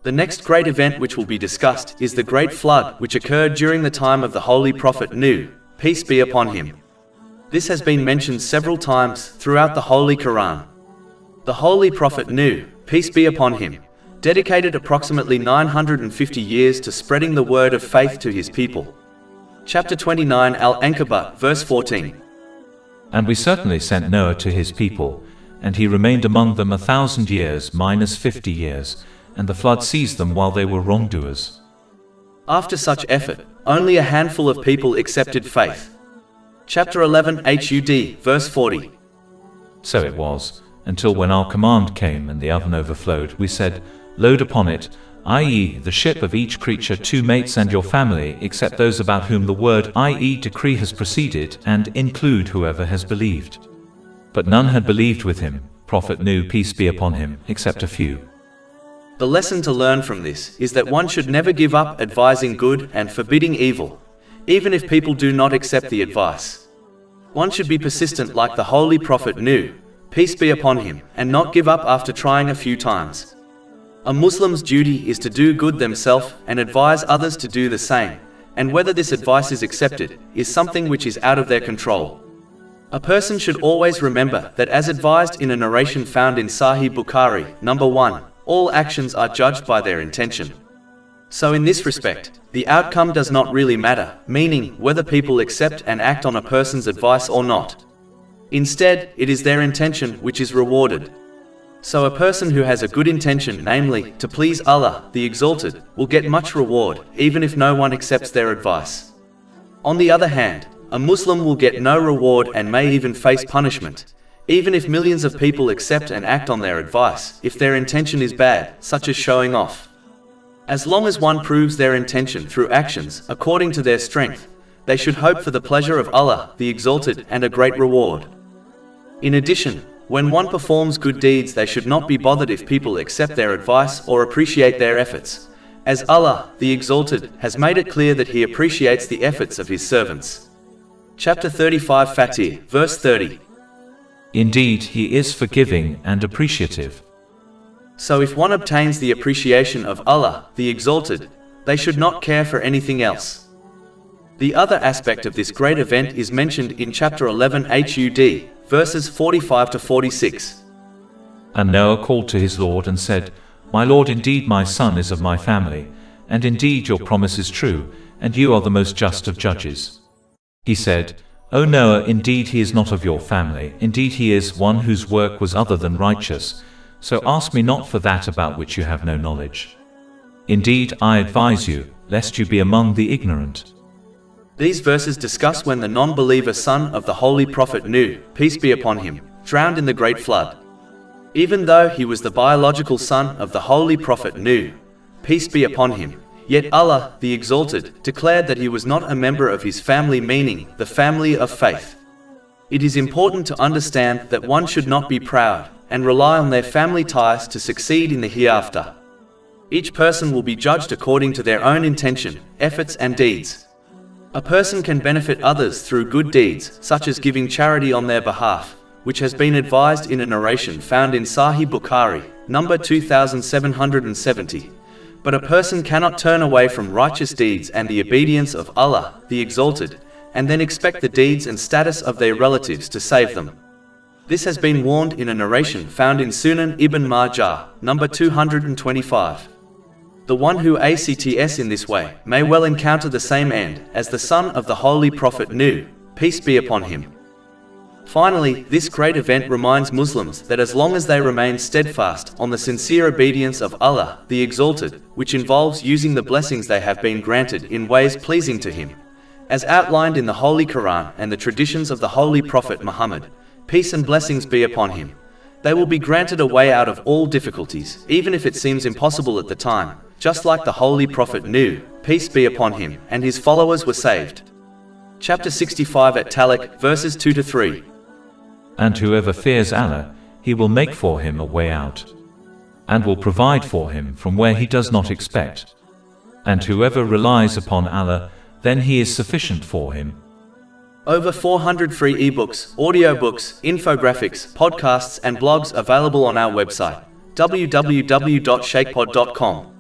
The next great event which will be discussed is the Great Flood, which occurred during the time of the Holy Prophet Nuh, peace be upon him. This has been mentioned several times throughout the Holy Quran. The Holy Prophet Nuh, peace be upon him, dedicated approximately 950 years to spreading the word of faith to his people. Chapter 29 Al-Ankabut, verse 14. And we certainly sent Noah to his people, and he remained among them 1,000 years minus 50 years, and the flood seized them while they were wrongdoers. After such effort, only a handful of people accepted faith. Chapter 11 Hud, verse 40. So it was, until when our command came and the oven overflowed, we said, load upon it, i.e. the ship of each creature 2 mates and your family, except those about whom the word, i.e. decree has proceeded, and include whoever has believed. But none had believed with him, Prophet Nuh, peace be upon him, except a few. The lesson to learn from this is that one should never give up advising good and forbidding evil, even if people do not accept the advice. One should be persistent like the Holy Prophet Nuh, peace be upon him, and not give up after trying a few times. A Muslim's duty is to do good themselves and advise others to do the same, and whether this advice is accepted is something which is out of their control. A person should always remember that, as advised in a narration found in Sahih Bukhari, number 1, all actions are judged by their intention. So in this respect, the outcome does not really matter, meaning whether people accept and act on a person's advice or not. Instead, it is their intention which is rewarded. So a person who has a good intention, namely, to please Allah, the Exalted, will get much reward, even if no one accepts their advice. On the other hand, a Muslim will get no reward and may even face punishment, even if millions of people accept and act on their advice, if their intention is bad, such as showing off. As long as one proves their intention through actions according to their strength, they should hope for the pleasure of Allah, the Exalted, and a great reward. In addition, when one performs good deeds, they should not be bothered if people accept their advice or appreciate their efforts, as Allah, the Exalted, has made it clear that He appreciates the efforts of His servants. Chapter 35 Fatir, verse 30. Indeed, He is forgiving and appreciative. So if one obtains the appreciation of Allah, the Exalted, they should not care for anything else. The other aspect of this great event is mentioned in chapter 11 Hud, verses 45 to 46. And Noah called to his Lord and said, My Lord, indeed my son is of my family, and indeed your promise is true, and you are the most just of judges. He said, O Noah, indeed he is not of your family, indeed he is one whose work was other than righteous, so ask me not for that about which you have no knowledge. Indeed, I advise you, lest you be among the ignorant. These verses discuss when the non-believer son of the Holy Prophet Nuh, peace be upon him, drowned in the Great Flood. Even though he was the biological son of the Holy Prophet Nuh, peace be upon him, yet Allah, the Exalted, declared that he was not a member of his family, meaning the family of faith. It is important to understand that one should not be proud and rely on their family ties to succeed in the hereafter. Each person will be judged according to their own intention, efforts and deeds. A person can benefit others through good deeds, such as giving charity on their behalf, which has been advised in a narration found in Sahih Bukhari, number 2770. But a person cannot turn away from righteous deeds and the obedience of Allah, the Exalted, and then expect the deeds and status of their relatives to save them. This has been warned in a narration found in Sunan Ibn Majah, number 225. The one who acts in this way may well encounter the same end as the son of the Holy Prophet Nuh, peace be upon him. Finally, this great event reminds Muslims that as long as they remain steadfast on the sincere obedience of Allah, the Exalted, which involves using the blessings they have been granted in ways pleasing to Him, as outlined in the Holy Quran and the traditions of the Holy Prophet Muhammad, peace and blessings be upon him, they will be granted a way out of all difficulties, even if it seems impossible at the time, just like the Holy Prophet Nuh, peace be upon him, and his followers were saved. Chapter 65 at Talaq, verses 2 to 3. And whoever fears Allah, He will make for him a way out, and will provide for him from where he does not expect. And whoever relies upon Allah, then He is sufficient for him. Over 400 free ebooks, audiobooks, infographics, podcasts and blogs available on our website, www.shaykhpod.com.